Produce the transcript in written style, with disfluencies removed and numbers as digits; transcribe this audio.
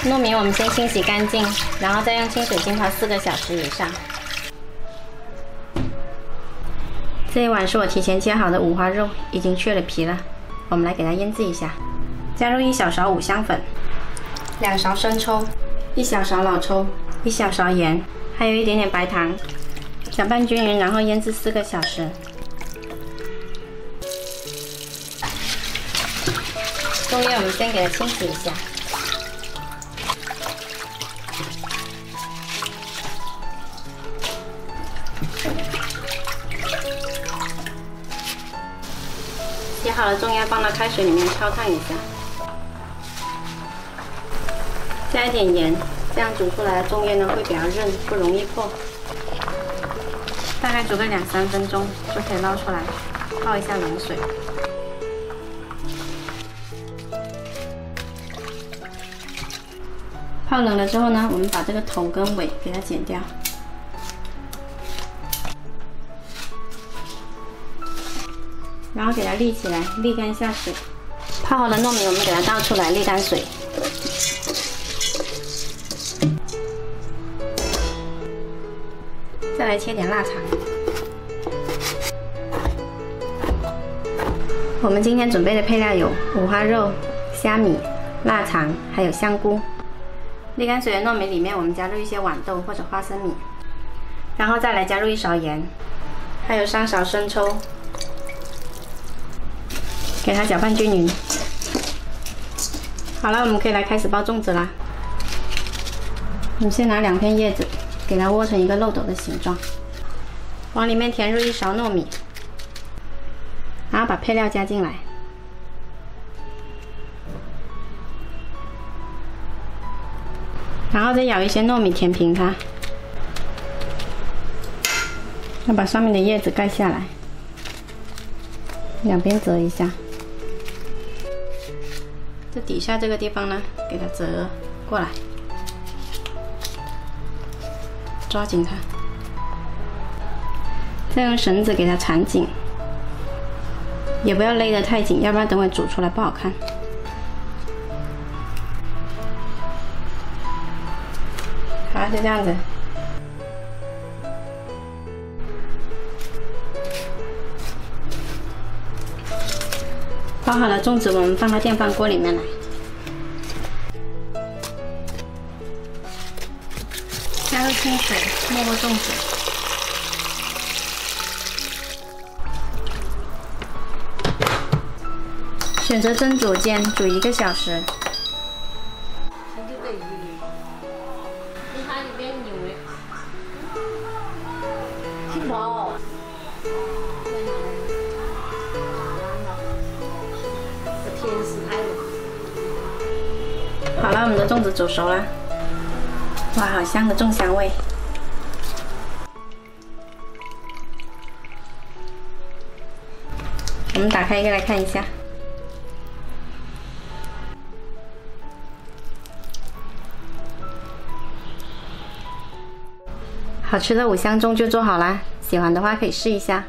糯米我们先清洗干净，然后再用清水浸泡4个小时以上。这一碗是我提前切好的五花肉，已经去了皮了。我们来给它腌制一下，加入1小勺五香粉，2勺生抽，1小勺老抽，1小勺盐，还有一点点白糖，搅拌均匀，然后腌制4个小时。中间我们先给它清洗一下。洗好了中药放到开水里面焯烫一下，加一点盐，这样煮出来的中药呢会比较韧，不容易破。大概煮个2-3分钟就可以捞出来，泡一下冷水。泡冷了之后呢，我们把这个头跟尾给它剪掉。然后给它沥起来，沥干下水。泡好的糯米我们给它倒出来，沥干水。再来切点腊肠。我们今天准备的配料有五花肉、虾米、腊肠，还有香菇。沥干水的糯米里面，我们加入一些豌豆或者花生米，然后再来加入1勺盐，还有3勺生抽。给它搅拌均匀。好了，我们可以来开始包粽子啦。我们先拿2片叶子，给它窝成一个漏斗的形状，往里面填入1勺糯米，然后把配料加进来，然后再舀一些糯米填平它，要把上面的叶子盖下来，两边折一下。这底下这个地方呢，给它折过来，抓紧它，再用绳子给它缠紧，也不要勒得太紧，要不然等会煮出来不好看。好，就这样子。包好了粽子，我们放到电饭锅里面来，加入清水，没过粽子，选择蒸煮键，煮1个小时。好了，我们的粽子煮熟了，哇，好香的粽香味！我们打开一个来看一下，好吃的五香粽就做好啦，喜欢的话可以试一下。